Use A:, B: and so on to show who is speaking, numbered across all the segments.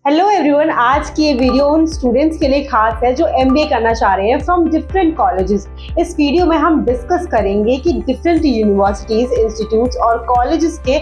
A: Hello everyone, आज की ये वीडियो उन स्टूडेंट्स के लिए खास है जो एमबीए करना चाह रहे हैं फ्रॉम डिफरेंट कॉलेजेस। इस वीडियो में हम डिस्कस करेंगे कि डिफरेंट यूनिवर्सिटीज, इंस्टीट्यूट्स और कॉलेजेस के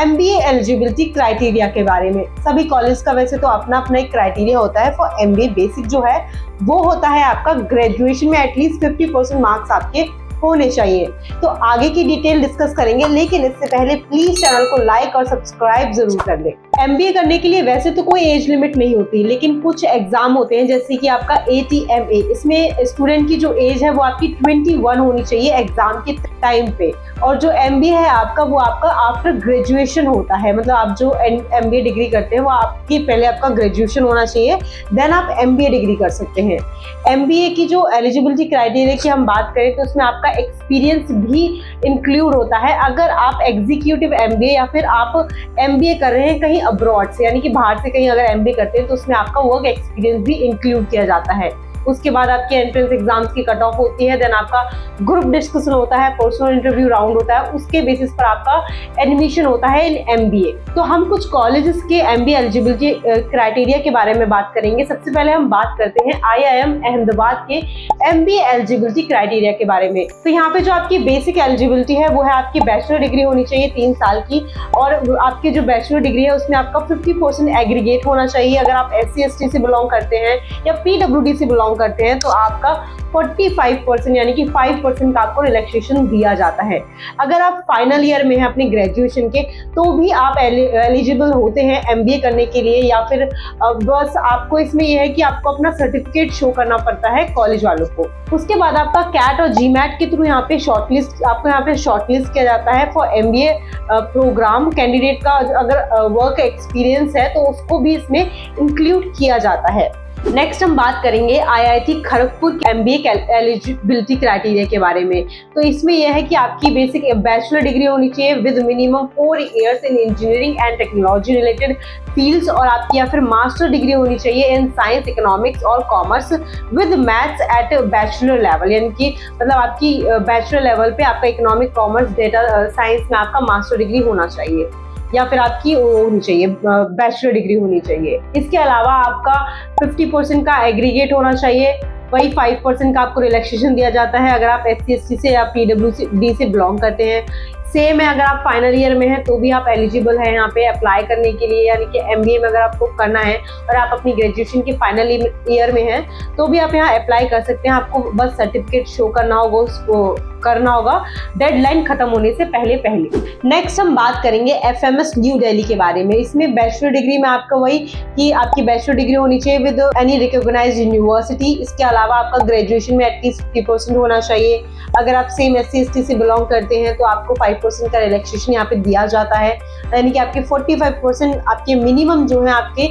A: एमबीए एलिजिबिलिटी क्राइटेरिया के बारे में। सभी कॉलेज का वैसे तो अपना अपना एक क्राइटेरिया होता है फॉर एमबीए। बेसिक जो है वो होता है आपका ग्रेजुएशन में एटलीस्ट 50% मार्क्स आपके होने चाहिए। तो आगे की डिटेल डिस्कस करेंगे, लेकिन इससे पहले प्लीज चैनल को लाइक और सब्सक्राइब जरूर कर लें। एमबीए करने के लिए वैसे तो कोई एज लिमिट नहीं होती, लेकिन कुछ एग्जाम होते हैं जैसे कि आपका ATMA। इसमें स्टूडेंट की जो एज है वो आपकी 21 होनी चाहिए एग्जाम के टाइम पे। और जो एमबीए है आपका वो आपका आफ्टर ग्रेजुएशन होता है, मतलब आप जो एमबीए डिग्री करते हैं वो आपकी पहले आपका ग्रेजुएशन होना चाहिए, देन आप एमबीए डिग्री कर सकते हैं। एमबीए की जो एलिजिबिलिटी क्राइटेरिया की हम बात करें तो उसमें आपका एक्सपीरियंस भी इंक्लूड होता है। अगर आप एग्जीक्यूटिव एमबीए या फिर आप एमबीए कर रहे हैं कहीं अब्रॉड से, यानी कि बाहर से कहीं अगर एमबीए करते हैं तो उसमें आपका वर्क एक्सपीरियंस भी इंक्लूड किया जाता है। उसके बाद आपकी एंट्रेंस एग्जाम्स की कट ऑफ होती है, देन आपका ग्रुप डिस्कशन होता है, पर्सनल इंटरव्यू राउंड होता है, उसके बेसिस पर आपका एडमिशन होता है इन एमबीए। तो हम कुछ कॉलेजेस के एमबीए एलिजिबिलिटी क्राइटेरिया के बारे में बात करेंगे। सबसे पहले हम बात करते हैं IIM अहमदाबाद के एमबीए एलिजिबिलिटी क्राइटेरिया के बारे में। तो यहाँ पे जो आपकी बेसिक एलिजिबिलिटी है वो है आपकी बैचलर डिग्री होनी चाहिए 3 साल की, और आपकी जो बैचलर डिग्री है उसमें आपका 50% एग्रीगेट होना चाहिए। अगर आप SC/ST से बिलोंग करते हैं या PWD से बिलोंग करते हैं तो आपका 45% यानी कि 5% का आपको रिलैक्सेशन दिया जाता है। अगर आप फाइनल ईयर में हैं अपने ग्रेजुएशन के तो भी आप एलिजिबल होते हैं एमबीए करने के लिए, या फिर बस आपको इसमें यह है कि आपको अपना सर्टिफिकेट शो करना पड़ता है कॉलेज वालों को। उसके बाद आपका कैट और GMAT के थ्रू यहाँ पे आपको यहाँ पे शॉर्टलिस्ट किया जाता है फॉर एमबीए प्रोग्राम। कैंडिडेट का अगर वर्क एक्सपीरियंस है तो उसको भी इसमें इंक्लूड किया जाता है। नेक्स्ट हम बात करेंगे IIT खड़गपुर के एमबीए एलिजिबिलिटी क्राइटेरिया के बारे में। तो इसमें यह है कि आपकी बेसिक बैचलर डिग्री होनी चाहिए with minimum 4 years in engineering and technology related fields, और आपकी या फिर मास्टर डिग्री होनी चाहिए इन साइंस, इकोनॉमिक्स और commerce with maths at bachelor level, यानी कि मतलब आपकी बैचलर लेवल पे आपका इकोनॉमिक, कॉमर्स, डेटा साइंस में आपका मास्टर डिग्री होना चाहिए, या फिर आपकी होनी चाहिए बैचलर डिग्री होनी चाहिए। इसके अलावा आपका 50% का एग्रीगेट होना चाहिए, वही 5% का आपको रिलैक्सेशन दिया जाता है अगर आप SC/ST से या PWD से बिलोंग करते हैं। सेम है, अगर आप फाइनल ईयर में हैं तो भी आप एलिजिबल हैं यहाँ पे अप्लाई करने के लिए, यानी कि एमबीए में अगर आपको करना है और आप अपनी ग्रेजुएशन के फाइनल ईयर में हैं तो भी आप यहाँ अप्लाई कर सकते हैं। आपको बस सर्टिफिकेट शो करना होगा, उसको करना होगा डेडलाइन खत्म होने से पहले। नेक्स्ट हम बात करेंगे FMS न्यू दिल्ली के बारे में। इसमें बैचलर डिग्री में आपका वही कि आपकी बैचलर डिग्री होनी चाहिए विद एनी रिकॉग्नाइज्ड यूनिवर्सिटी। इसके अलावा आपका ग्रेजुएशन में एटलीस्ट 50% होना चाहिए। अगर आप सेम SC/ST से बिलोंग करते हैं तो आपको 5% का रिलैक्सेशन यहाँ पे दिया जाता है, यानी कि आपके 45% आपके मिनिमम जो है आपके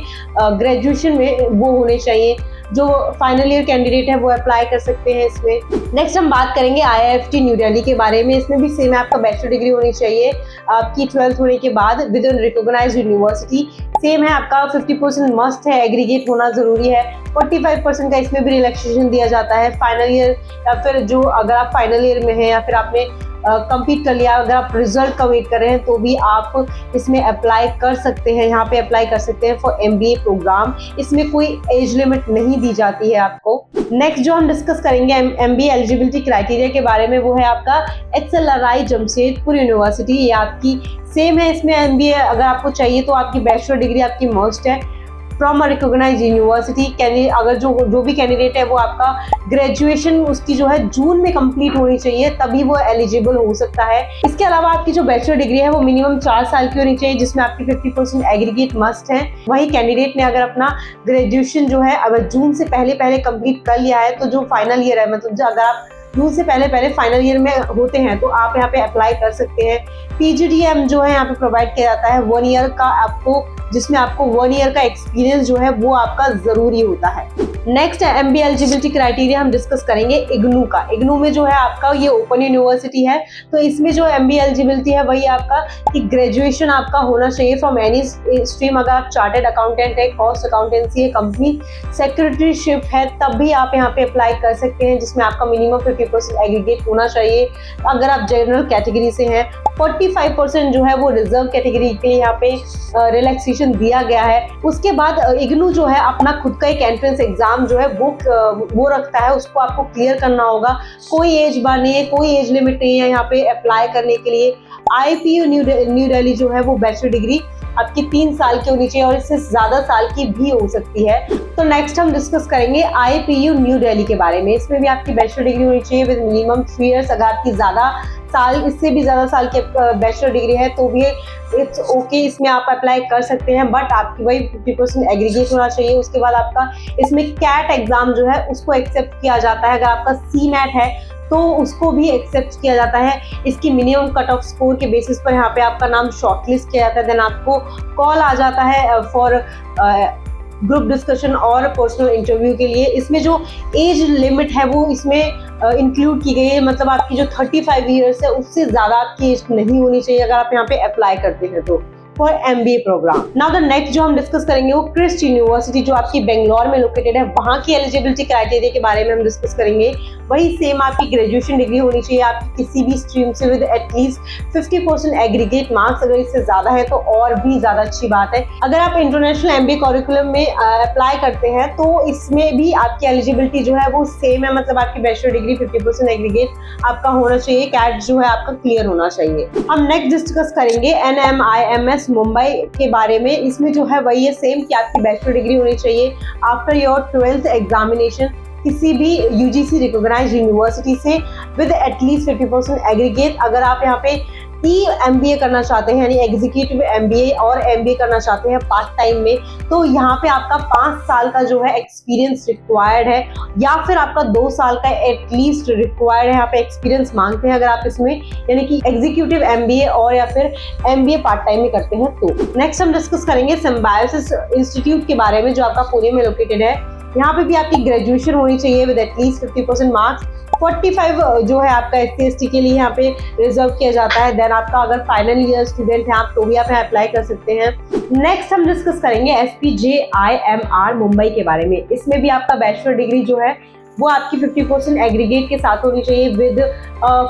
A: ग्रेजुएशन में वो होने चाहिए। जो फाइनल ईयर कैंडिडेट है वो अप्लाई कर सकते हैं इसमें। नेक्स्ट हम बात करेंगे IIFT न्यू दिल्ली के बारे में। इसमें भी सेम है, आपका बैचलर डिग्री होनी चाहिए आपकी 12th होने के बाद with in recognised university. Same है, आपका 50% मस्ट है, एग्रीगेट होना जरूरी है। 45% का इसमें भी रिलैक्सेशन दिया जाता है। फाइनल ईयर या फिर जो अगर आप फाइनल ईयर में हैं या फिर आपने कंप्लीट कर लिया, अगर आप रिजल्ट का वेट कर रहे हैं तो भी आप इसमें अप्लाई कर सकते हैं, यहाँ पे अप्लाई कर सकते हैं फॉर एमबीए प्रोग्राम। इसमें कोई एज लिमिट नहीं दी जाती है आपको। नेक्स्ट जो हम डिस्कस करेंगे एमबीए एलिजिबिलिटी क्राइटेरिया के बारे में वो है आपका XLRI जमशेदपुर यूनिवर्सिटी। ये आपकी सेम है, इसमें एमबीए अगर आपको चाहिए तो आपकी बैचलर डिग्री आपकी मस्ट है फ्रॉम अ रिकॉग्नाइज्ड यूनिवर्सिटी। अगर जो भी कैंडिडेट है वो आपका ग्रेजुएशन उसकी जो है जून में कंप्लीट होनी चाहिए, तभी वो एलिजिबल हो सकता है। इसके अलावा आपकी जो बैचलर डिग्री है वो मिनिमम 4 साल की होनी चाहिए, जिसमें आपकी 50% एग्रीगेट मस्ट है। वही कैंडिडेट ने अगर अपना ग्रेजुएशन जो है अगर जून से पहले कंप्लीट कर लिया है तो जो फाइनल ईयर है, मतलब अगर आप जून से पहले फाइनल ईयर में होते हैं तो आप यहाँ पे अप्लाई कर सकते हैं। PGDM जो है यहाँ पे प्रोवाइड किया जाता है 1 ईयर का आपको, जिसमें आपको 1 ईयर का एक्सपीरियंस जो है वो आपका जरूरी होता है। नेक्स्ट एमबीए एलिजिबिलिटी क्राइटेरिया हम डिस्कस करेंगे इग्नू का। इग्नू में जो है आपका ये ओपन यूनिवर्सिटी है, तो इसमें जो एमबीए एलिजिबिलिटी है वही आपका कि ग्रेजुएशन आपका होना चाहिए फ्रॉम एनी स्ट्रीम। अगर आप चार्टेड अकाउंटेंट है, कॉस्ट अकाउंटेंसी है, कंपनी सेक्रेटरीशिप है, तब भी आप यहाँ पे अप्लाई कर सकते हैं, जिसमें आपका मिनिमम 50% एग्रीगेट होना चाहिए। अगर आप जनरल कैटेगरी से हैं 45% जो है वो रिजर्व कैटेगरी के लिए यहाँ पे रिलैक्सेशन एडमिशन दिया गया है, उसके बाद इग्नू जो है अपना खुद का एक एंट्रेंस एग्जाम जो है वो रखता है, उसको आपको क्लियर करना होगा। कोई एज बार नहीं है, कोई एज लिमिट नहीं है यहाँ पे अप्लाई करने के लिए। IPU न्यू दिल्ली जो है वो बैचलर डिग्री आपकी 3 साल की होनी चाहिए और इससे ज्यादा साल की भी हो सकती है। तो नेक्स्ट हम डिस्कस करेंगे IPU न्यू दिल्ली के बारे में। इसमें भी आपकी बैचलर डिग्री होनी चाहिए विद मिनिमम 3 इयर्स। अगर आपकी ज्यादा साल, इससे भी ज्यादा साल की बैचलर डिग्री है तो भी इट्स ओके, इसमें आप अप्लाई कर सकते हैं, बट आपकी वही 50% एग्रीगेट होना चाहिए। उसके बाद आपका इसमें कैट एग्जाम जो है उसको एक्सेप्ट किया जाता है। अगर आपका CMAT है तो उसको भी एक्सेप्ट किया जाता है। इसकी मिनिमम कट ऑफ स्कोर के बेसिस पर यहाँ पे आपका नाम शॉर्टलिस्ट किया जाता है, देन आपको कॉल आ जाता है फॉर ग्रुप डिस्कशन और पर्सनल इंटरव्यू के लिए। इसमें जो एज लिमिट है वो इसमें इंक्लूड की गई है, मतलब आपकी जो 35 ईयर्स है उससे ज़्यादा आपकी एज नहीं होनी चाहिए अगर आप यहाँ पे अप्लाई करते हैं तो for MBA program. Now the next जो हम डिस्कस करेंगे वो क्रिस्ट यूनिवर्सिटी जो आपकी बेंगलोर में लोकेटेड है, वहाँ की एलिजिबिलिटी क्राइटेरिया के बारे में हम डिस्कस करेंगे। वही सेम आपकी ग्रेजुएशन डिग्री होनी चाहिए आपकी किसी भी स्ट्रीम से विद एटलीस्ट 50% एग्रीगेट मार्क्स। अगर इससे ज्यादा है तो और भी ज्यादा अच्छी बात है। अगर आप इंटरनेशनल MBA करिकुलम में अप्लाई करते हैं तो इसमें भी आपकी एलिजिबिलिटी जो है वो सेम है, मतलब आपकी बैचलर डिग्री 50% एग्रीगेट आपका होना चाहिए, कैट जो है आपका क्लियर होना चाहिए। हम नेक्स्ट डिस्कस करेंगे NMIMS मुंबई के बारे में। इसमें जो है वही है सेम कि आपकी बैचलर डिग्री होनी चाहिए आफ्टर योर 12th एग्जामिनेशन किसी भी UGC रिकॉग्नाइज्ड यूनिवर्सिटी से विद एटलीस्ट 50% एग्रीगेट। अगर आप यहाँ पे MBA करना चाहते हैं यानी एग्जीक्यूटिव MBA और MBA करना चाहते हैं पार्ट टाइम में, तो यहाँ पे आपका 5 साल का जो है एक्सपीरियंस रिक्वायर्ड है या फिर आपका 2 साल का एटलीस्ट रिक्वायर्ड है। यहाँ पे एक्सपीरियंस मांगते हैं अगर आप इसमें यानी कि एग्जीक्यूटिव MBA और या फिर MBA पार्ट टाइम में करते हैं तो। नेक्स्ट हम डिस्कस करेंगे सिम्बायोसिस इंस्टीट्यूट के बारे में जो आपका पुणे में लोकेटेड है। यहाँ पे भी आपकी ग्रेजुएशन होनी चाहिए विद एटलीस्ट 50% मार्क्स। 45 जो है आपका SC/ST के लिए यहाँ पे रिजर्व किया जाता है। देन आपका अगर फाइनल ईयर स्टूडेंट है आप तो भी आप अप्लाई कर सकते हैं। नेक्स्ट हम डिस्कस करेंगे SPJIMR मुंबई के बारे में। इसमें भी आपका बैचलर डिग्री जो है वो आपकी 50% एग्रीगेट के साथ होनी चाहिए with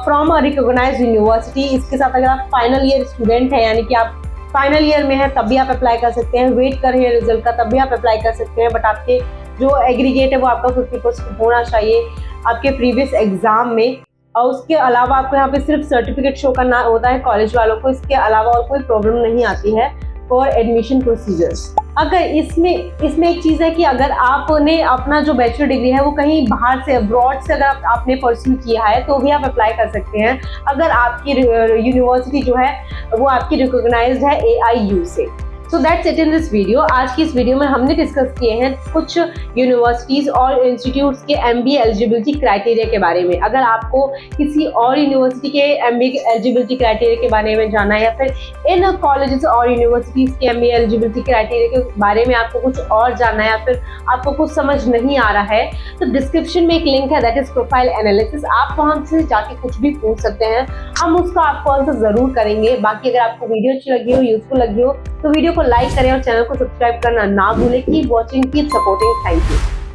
A: from a recognised university. इसके साथ अगर आप फाइनल ईयर स्टूडेंट है यानी कि आप फाइनल ईयर में है तब भी आप अप्लाई कर सकते हैं, वेट कर रहे हैं रिजल्ट का तब भी आप अप्लाई कर सकते हैं, बट आपके जो एग्रीगेट है वो आपका 50% होना चाहिए आपके प्रीवियस एग्जाम में। और उसके अलावा आपको यहाँ पे सिर्फ सर्टिफिकेट शो करना होता है कॉलेज वालों को, इसके अलावा और कोई प्रॉब्लम नहीं आती है फॉर एडमिशन प्रोसीजर्स। अगर इसमें एक चीज़ है कि अगर आपने अपना जो बैचलर डिग्री है वो कहीं बाहर से अब्रॉड से अगर आपने परस्यू किया है तो भी आप अप्लाई कर सकते हैं अगर आपकी यूनिवर्सिटी जो है वो आपकी रिकॉग्नाइज्ड है AIU से। So that's it in this video. आज की इस वीडियो में हमने डिस्कस किए हैं कुछ यूनिवर्सिटीज़ और इंस्टीट्यूट्स के MBA एलिजिबिलिटी क्राइटेरिया के बारे में। अगर आपको किसी और यूनिवर्सिटी के MBA एलिजिबिलिटी क्राइटेरिया के बारे में जानना है या फिर इन कॉलेजेस और यूनिवर्सिटीज़ के MBA एलिजिबिलिटी क्राइटेरिया के बारे में आपको कुछ और जानना है या फिर आपको कुछ समझ नहीं आ रहा है तो डिस्क्रिप्शन में एक लिंक है दैट इज प्रोफाइल एनालिसिस। आप वहाँ से जाके कुछ भी पूछ सकते हैं, हम उसका आपको आंसर जरूर करेंगे। बाकी अगर आपको वीडियो अच्छी लगी हो, यूजफुल लगी हो तो वीडियो को लाइक करें और चैनल को सब्सक्राइब करना ना भूलें। Keep watching, keep supporting. Thank you.